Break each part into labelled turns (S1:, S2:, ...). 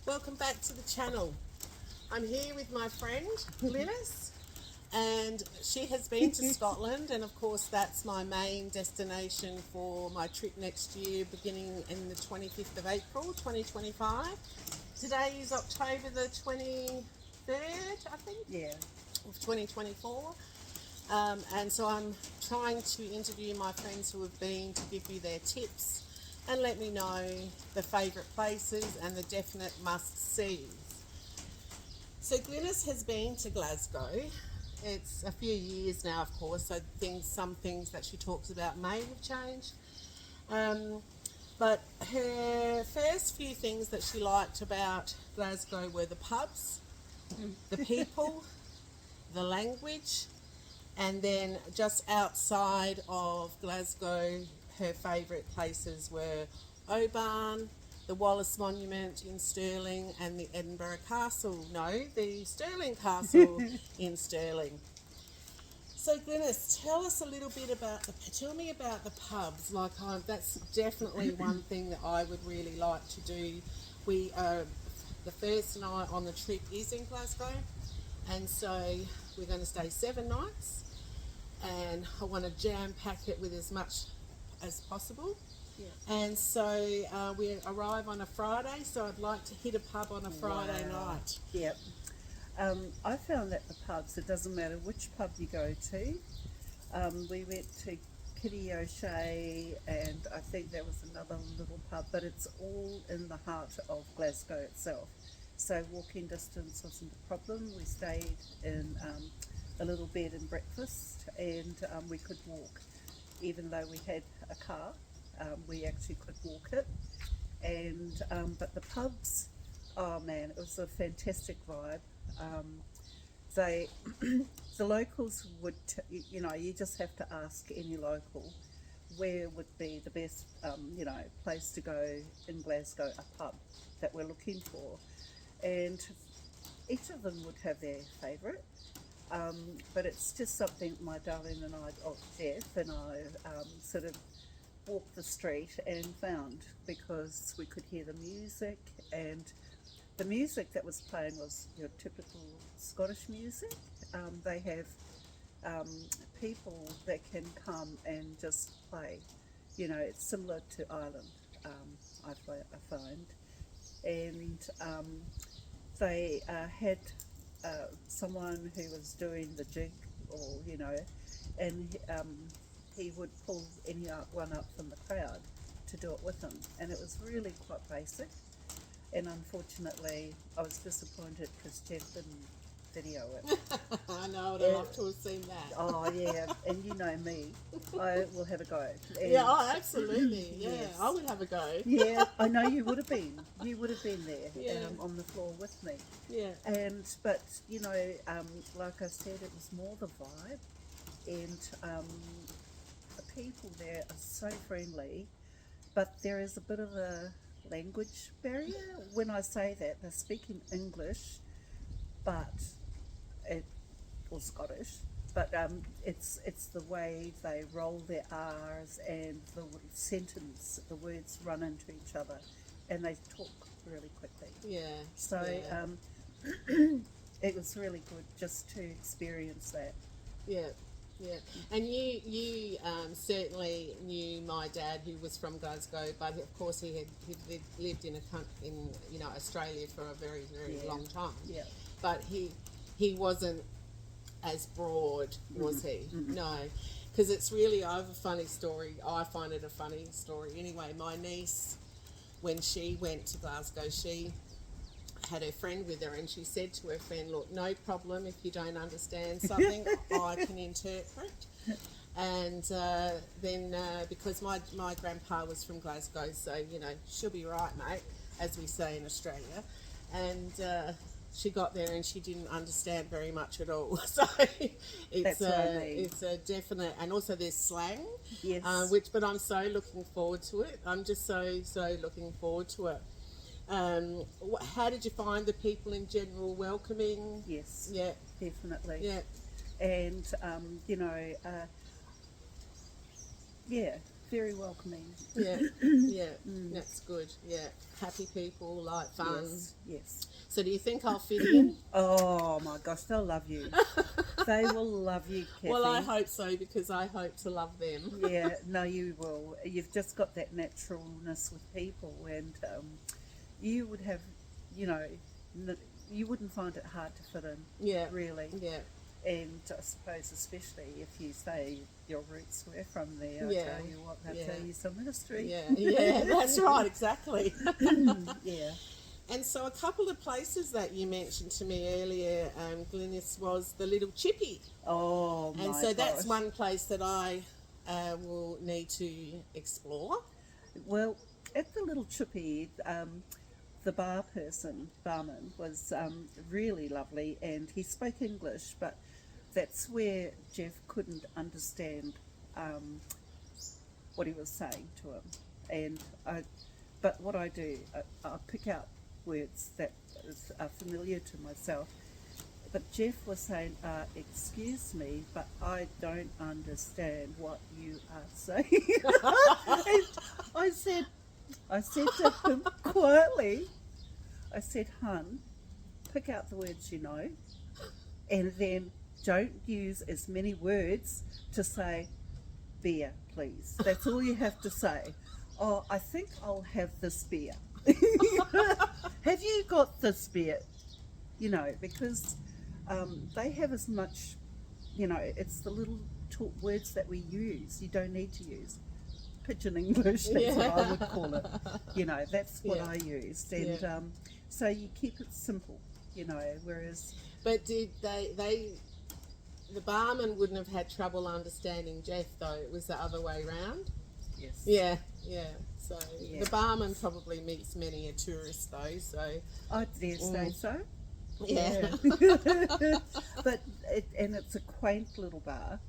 S1: Welcome back to the channel. I'm here with my friend Glynis, and she has been to Scotland, and of course that's my main destination for my trip next year, beginning in the 25th of April 2025. Today is October the 23rd, I think,
S2: Yeah.
S1: of 2024. And so I'm trying to interview my friends who have been to give me their tips and let me know the favourite places and the definite must-sees. So Glynis has been to Glasgow. It's a few years now, of course, so some things that she talks about may have changed. But her first few things that she liked about Glasgow were the pubs, the people, the language, and then just outside of Glasgow, her favourite places were Oban, the Wallace Monument in Stirling, and the Edinburgh Castle. No, the Stirling Castle in Stirling. So Glynis, tell us a little bit tell me about the pubs. That's definitely one thing that I would really like to do. The first night on the trip is in Glasgow, and so we're going to stay 7 nights, and I want to jam pack it with as much as possible.
S2: Yeah.
S1: And so we arrive on a Friday, so I'd like to hit a pub on a Friday night.
S2: Yep. I found that the pubs, it doesn't matter which pub you go to. We went to Kitty O'Shea, and I think there was another little pub, but it's all in the heart of Glasgow itself. So walking distance wasn't a problem. We stayed in a little bed and breakfast, and we could walk. Even though we had a car, we actually could walk it. And but the pubs, oh man, it was a fantastic vibe. They, the locals would, you just have to ask any local where would be the best, place to go in Glasgow, a pub that we're looking for. And each of them would have their favourite. But it's just something my darling and I, Jeff and I, sort of walked the street and found, because we could hear the music, and the music that was playing was your typical Scottish music. They have people that can come and just play. It's similar to Ireland, I find. And they had someone who was doing the jig, and he would pull one up from the crowd to do it with him, and it was really quite basic. And unfortunately, I was disappointed because Jeff didn't video it.
S1: I know, I'd love to have seen that.
S2: Oh yeah, and you know me, I will have a go. And
S1: yeah, absolutely. Yeah,
S2: yes.
S1: I would have a go.
S2: Yeah, I know you would have been. You would have been there,
S1: Yeah.
S2: on the floor with me.
S1: Yeah.
S2: But like I said, it was more the vibe, and the people there are so friendly, but there is a bit of a language barrier. When I say that, they're speaking English, or Scottish, but it's the way they roll their R's, and the words run into each other, and they talk really quickly.
S1: Yeah.
S2: So
S1: yeah.
S2: it was really good just to experience that.
S1: Yeah. Yeah, and you certainly knew my dad, who was from Glasgow, but of course he lived in Australia for a very, very long time.
S2: Yeah.
S1: But he wasn't as broad, was he?
S2: Mm-hmm.
S1: No, because it's really, I have a funny story. I find it a funny story. Anyway, my niece, when she went to Glasgow, she had her friend with her, and she said to her friend, look, no problem if you don't understand something, I can interpret. And then because my grandpa was from Glasgow, so she'll be right, mate, as we say in Australia. And she got there and she didn't understand very much at all. So it's a definite, and also there's slang.
S2: Yes.
S1: But I'm so looking forward to it. I'm just so looking forward to it. How did you find the people in general? Welcoming?
S2: Yes.
S1: Yeah.
S2: Definitely.
S1: Yeah.
S2: And very welcoming.
S1: Yeah, yeah, that's good. Yeah, happy people, like fun.
S2: Yes, yes.
S1: So do you think I'll fit in?
S2: Oh my gosh, they'll love you. They will love you, Kathy.
S1: Well, I hope so, because I hope to love them.
S2: Yeah, no, you will. You've just got that naturalness with people, and you would have, you know, you wouldn't find it hard to fit in.
S1: Yeah,
S2: really.
S1: yeah,
S2: And I suppose especially if you say your roots were from there, I
S1: Yeah,
S2: tell you what, they'll
S1: yeah.
S2: tell you some history.
S1: yeah, yeah. That's right, exactly.
S2: Yeah.
S1: And so a couple of places that you mentioned to me earlier, Glynis, was the Little Chippy.
S2: Oh my
S1: And so that's
S2: gosh.
S1: one place that I will need to explore.
S2: Well, at the Little Chippy, the barman, was really lovely, and he spoke English, but that's where Jeff couldn't understand what he was saying to him. But what I do, I pick out words that are familiar to myself. But Jeff was saying, excuse me, but I don't understand what you are saying. And I said to him quietly, I said, hun, pick out the words you know, and then don't use as many words to say beer, please. That's all you have to say. Oh, I think I'll have this beer. Have you got this beer? You know, because they have as much, you know, it's the little words that we use. You don't need to use pidgin English, that's what I would call it. You know, that's what I used. And so you keep it simple, you know, whereas...
S1: But did the barman wouldn't have had trouble understanding Jeff, though? It was the other way round?
S2: Yes.
S1: Yeah, yeah. So the barman probably meets many a tourist, though, so...
S2: I dare say so.
S1: Yeah.
S2: But it's a quaint little bar,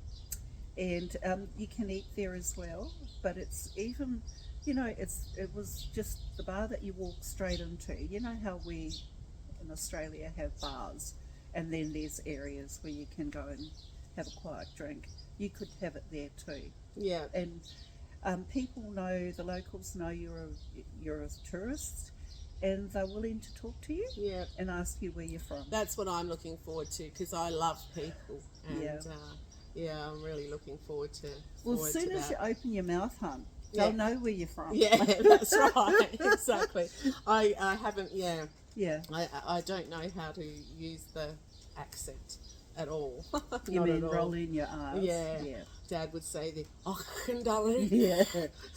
S2: and you can eat there as well, but it's even, you know, it was just the bar that you walk straight into. You know how we in Australia have bars, and then there's areas where you can go and have a quiet drink. You could have it there too.
S1: Yeah.
S2: And people know, the locals know you're a tourist, and they're willing to talk to you and ask you where you're from.
S1: That's what I'm looking forward to, because I love people, and I'm really looking forward to.
S2: Well, as soon as you open your mouth, hun, they'll know where you're from.
S1: Yeah, that's right, exactly. I haven't, I don't know how to use the accent at all.
S2: You mean roll in your R's?
S1: Yeah. Dad would say the darling.
S2: Yeah,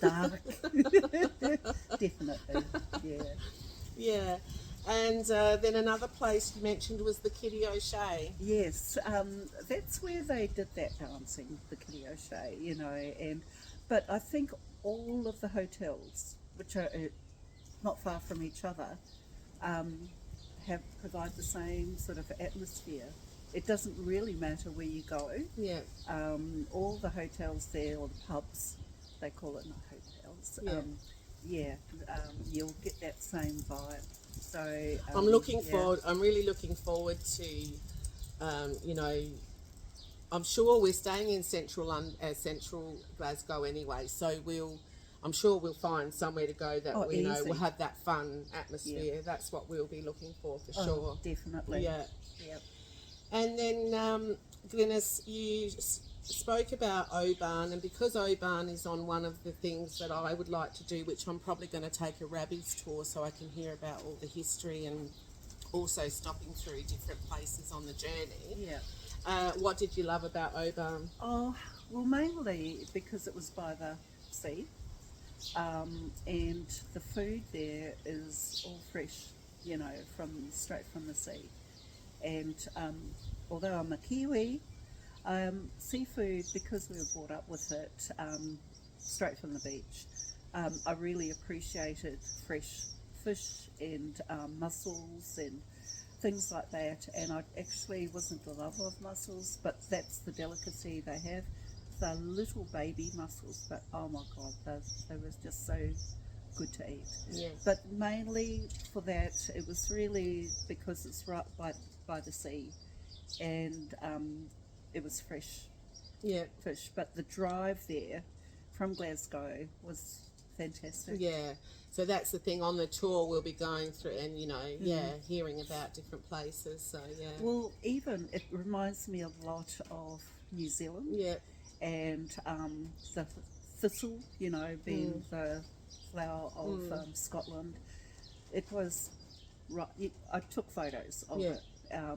S2: dark. Definitely, yeah.
S1: Yeah, and then another place you mentioned was the Kitty O'Shea.
S2: Yes, that's where they did that dancing, the Kitty O'Shea, you know, but I think all of the hotels, which are not far from each other, provide the same sort of atmosphere. It doesn't really matter where you go.
S1: Yeah.
S2: All the hotels there, or the pubs, they call it, not hotels. You'll get that same vibe. So
S1: I'm looking forward. I'm really looking forward to, you know, I'm sure we're staying in central Glasgow anyway. So I'm sure we'll find somewhere to go that we'll have that fun atmosphere.
S2: Yeah.
S1: That's what we'll be looking for sure.
S2: Definitely.
S1: Yeah.
S2: Yep.
S1: And then, Glynis, you spoke about Oban, and because Oban is on one of the things that I would like to do, which I'm probably going to take a Rabbi's tour so I can hear about all the history and also stopping through different places on the journey.
S2: Yeah.
S1: What did you love about Oban?
S2: Oh, well, mainly because it was by the sea, and the food there is all fresh, you know, straight from the sea. And although I'm a Kiwi, seafood, because we were brought up with it straight from the beach, I really appreciated fresh fish and mussels and things like that. And I actually wasn't a lover of mussels, but that's the delicacy they have. They're little baby mussels, but oh my God, they were just so good to eat.
S1: Yeah.
S2: But mainly for that, it was really because it's right by the sea, and it was fresh fish. But the drive there from Glasgow was fantastic.
S1: Yeah. So that's the thing, on the tour we'll be going through and, you know, hearing about different places. So, yeah.
S2: Well, even it reminds me a lot of New Zealand.
S1: Yeah.
S2: And the thistle, you know, being the flower of Scotland. It was right. I took photos of it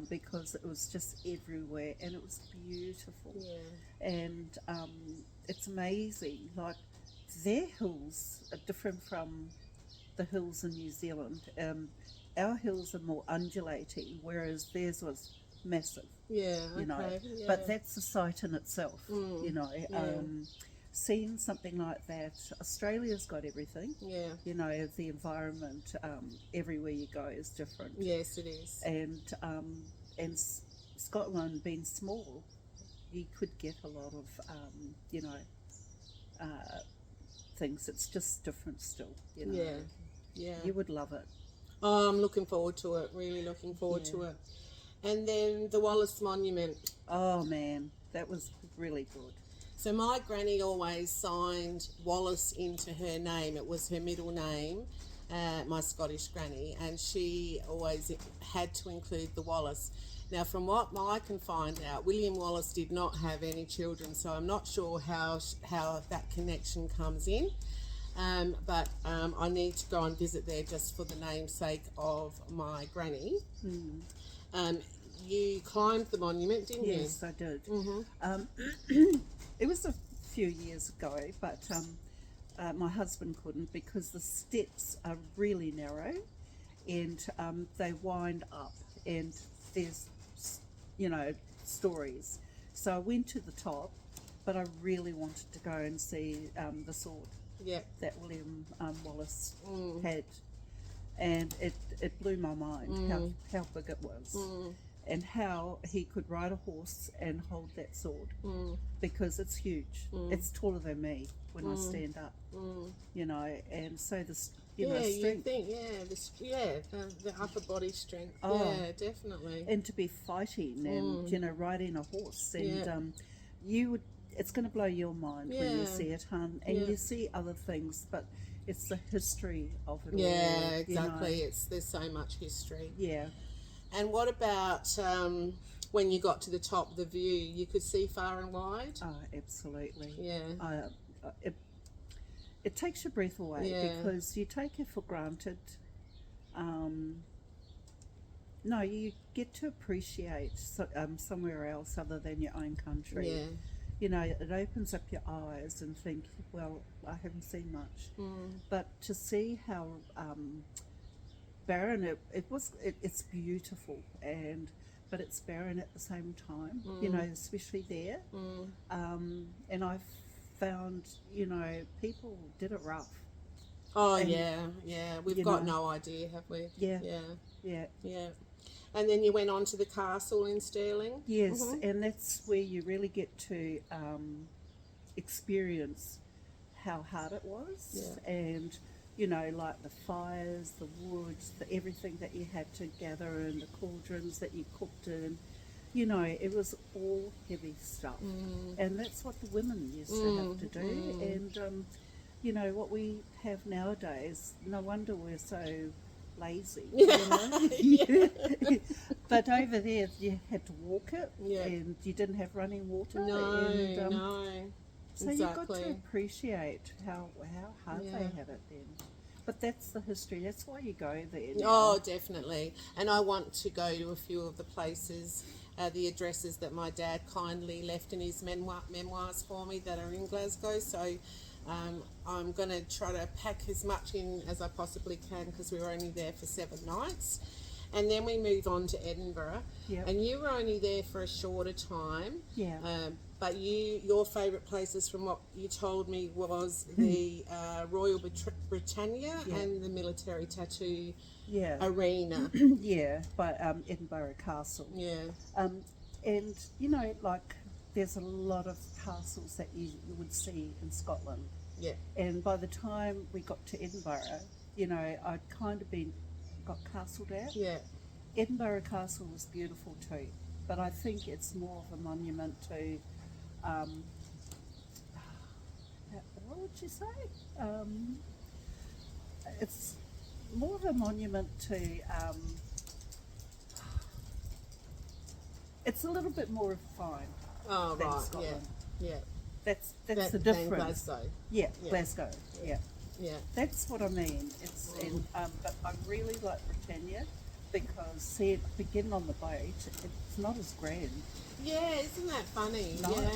S2: because it was just everywhere, and it was beautiful.
S1: Yeah.
S2: And it's amazing. Like their hills are different from the hills in New Zealand. Our hills are more undulating, whereas theirs was massive.
S1: Yeah,
S2: You know,
S1: yeah.
S2: but that's a sight in itself. You know, seeing something like that. Australia's got everything.
S1: Yeah.
S2: You know, the environment everywhere you go is different.
S1: Yes, it is.
S2: And Scotland being small, you could get a lot of you know things. It's just different still. You know.
S1: Yeah. Yeah.
S2: You would love it.
S1: Oh, I'm looking forward to it. Really looking forward to it. And then the Wallace Monument.
S2: Oh man, that was really good.
S1: So my granny always signed Wallace into her name. It was her middle name, my Scottish granny, and she always had to include the Wallace. Now, from what I can find out, William Wallace did not have any children, so I'm not sure how that connection comes in. But I need to go and visit there just for the namesake of my granny. You climbed the monument, didn't you?
S2: Yes, I did. It was a few years ago, but my husband couldn't because the steps are really narrow and they wind up, and there's, you know, stories. So I went to the top, but I really wanted to go and see the sword that William Wallace had. And it blew my mind how big it was. And how he could ride a horse and hold that sword, because it's huge. It's taller than me when I stand up, you know. And so this, you know, strength.
S1: You think, the upper body strength.
S2: Oh.
S1: Yeah, definitely.
S2: And to be fighting and you know, riding a horse, and you would. It's going to blow your mind when you see it, hun. And you see other things, but it's the history of it all.
S1: Yeah, exactly.
S2: You know?
S1: There's so much history.
S2: Yeah.
S1: And what about when you got to the top, the view? You could see far and wide?
S2: Oh, absolutely.
S1: Yeah.
S2: It takes your breath away because you take it for granted. No, you get to appreciate somewhere else other than your own country.
S1: Yeah.
S2: You know, it opens up your eyes and think, well, I haven't seen much. But to see how barren it's beautiful, but it's barren at the same time, you know, especially there. And I found, you know, people did it rough.
S1: Oh, and, we've got no idea, have we?
S2: Yeah.
S1: And then you went on to the castle in Stirling?
S2: Yes, and that's where you really get to experience how hard it was, and you know, like the fires, the woods, everything that you had to gather, and the cauldrons that you cooked in. You know, it was all heavy stuff, and that's what the women used to have to do. And you know, what we have nowadays, no wonder we're so lazy. You know? But over there, you had to walk it, and you didn't have running water.
S1: No.
S2: So you've got to appreciate how hard they had it then. But that's the history. That's why you go there now.
S1: Oh, definitely. And I want to go to a few of the places, the addresses that my dad kindly left in his memoirs for me that are in Glasgow. So I'm going to try to pack as much in as I possibly can, because we were only there for 7 nights. And then we move on to Edinburgh. And you were only there for a shorter time. But your favourite places, from what you told me, was the Royal Britannia and the military tattoo arena.
S2: But Edinburgh Castle. And, you know, like, there's a lot of castles that you would see in Scotland. And by the time we got to Edinburgh, you know, I'd kind of got castled out. Edinburgh Castle was beautiful too, but I think it's more of a monument to what would you say? It's more of a monument to. It's a little bit more refined
S1: Oh,
S2: than
S1: right.
S2: Scotland.
S1: Yeah.
S2: That's
S1: That-
S2: the
S1: than
S2: difference.
S1: Glasgow.
S2: Yeah,
S1: Yeah.
S2: Glasgow. Yeah,
S1: Yeah.
S2: that's what I mean. It's but I really like Britannia because beginning on the boat, it's not as grand.
S1: Yeah, isn't that funny?
S2: No.
S1: Yeah.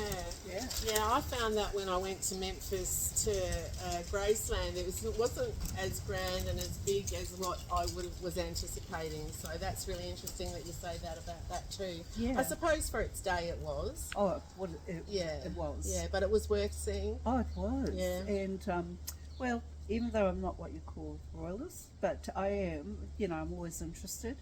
S2: Yeah.
S1: Yeah, I found that when I went to Memphis to Graceland, it wasn't as grand and as big as what I was anticipating. So that's really interesting that you say that about that too.
S2: Yeah.
S1: I suppose for its day it was.
S2: Oh, it
S1: Yeah.
S2: was.
S1: Yeah, but it was worth seeing.
S2: Oh, it was.
S1: Yeah.
S2: And well, even though I'm not what you call royalist, but I am. I'm always interested.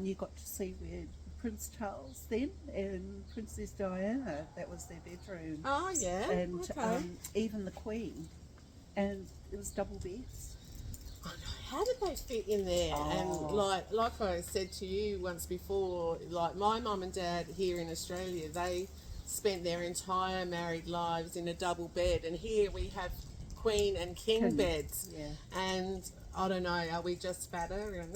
S2: You got to see where Prince Charles then and Princess Diana. That was their bedroom.
S1: Oh, yeah.
S2: And
S1: okay.
S2: even the Queen, and it was double beds.
S1: I know. How did they fit in there?
S2: Oh.
S1: And like I said to you once before, like my mum and dad here in Australia, they spent their entire married lives in a double bed, and here we have queen and king beds.
S2: Yeah.
S1: And I don't know, are we just fatter? And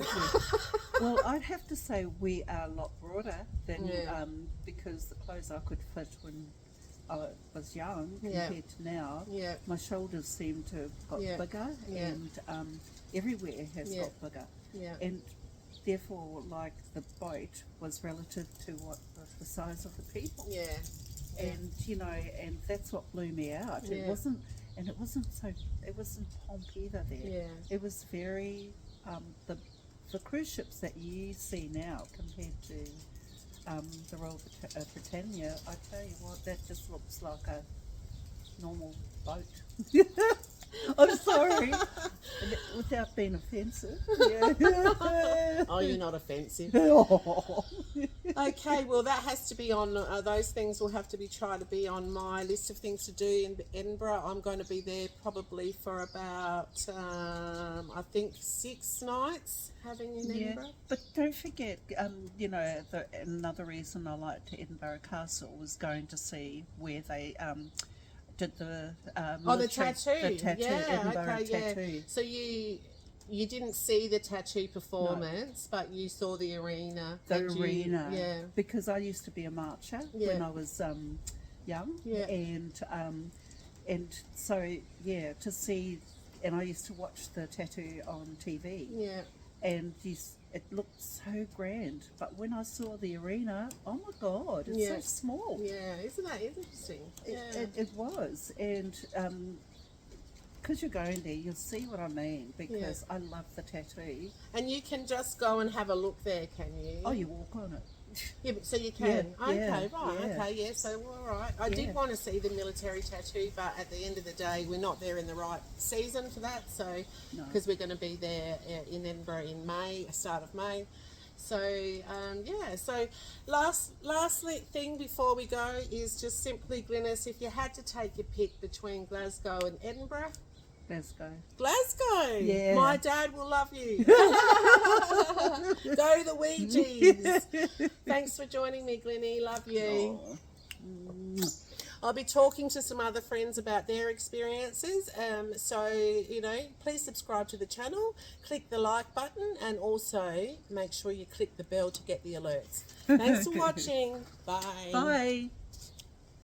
S2: Well, I'd have to say we are a lot broader than
S1: Yeah.
S2: because the clothes I could fit when I was young
S1: Yeah.
S2: compared to now.
S1: Yeah.
S2: My shoulders seem to have got
S1: Yeah.
S2: bigger,
S1: Yeah.
S2: and everywhere has
S1: Yeah.
S2: got bigger.
S1: Yeah.
S2: And therefore, like the boat was relative to what the size of the people.
S1: Yeah.
S2: And and that's what blew me out.
S1: Yeah.
S2: It wasn't pomp either there.
S1: Yeah.
S2: It was very the cruise ships that you see now compared to the Royal Britannia. I tell you what, that just looks like a normal boat. I'm sorry, without being offensive. Yeah.
S1: Oh, you're not offensive.
S2: Oh.
S1: Okay, well that has to be on, those things will have to be try to be on my list of things to do in Edinburgh. I'm going to be there probably for about, I think 6 nights having in
S2: Yeah,
S1: Edinburgh.
S2: but don't forget, another reason I liked Edinburgh Castle was going to see where they did the
S1: Oh, the
S2: military-
S1: tattoo.
S2: the tattoo,
S1: Yeah,
S2: Edinburgh
S1: okay, yeah.
S2: tattoo.
S1: So you didn't see the tattoo performance, but you saw the arena.
S2: The
S1: and
S2: arena,
S1: yeah.
S2: because I used to be a marcher
S1: Yeah.
S2: when I was young,
S1: Yeah.
S2: and so to see, and I used to watch the tattoo on TV,
S1: Yeah.
S2: and it looked so grand. But when I saw the arena, oh my God, it's
S1: Yeah.
S2: so small.
S1: Yeah, isn't that interesting? Yeah.
S2: It was, and because you're going there, you'll see what I mean, because I love the tattoo.
S1: And you can just go and have a look there, can you?
S2: Oh, you walk on it.
S1: Yeah, but so you can.
S2: Yeah,
S1: Okay,
S2: yeah,
S1: right.
S2: yeah.
S1: Okay, yeah. So all right. I
S2: Yeah.
S1: did want to see the military tattoo, but at the end of the day, we're not there in the right season for that. So
S2: No.
S1: because we're going to be there in Edinburgh in May, start of May. So yeah. So lastly thing before we go is just simply, Glynis, if you had to take your pick between Glasgow and Edinburgh.
S2: Let's go.
S1: Glasgow.
S2: Yeah.
S1: My dad will love you. Go the Ouija's. Thanks for joining me, Glennie. Love you.
S2: Oh.
S1: I'll be talking to some other friends about their experiences. So, please subscribe to the channel, click the like button, and also make sure you click the bell to get the alerts. Thanks for watching. Bye.
S2: Bye.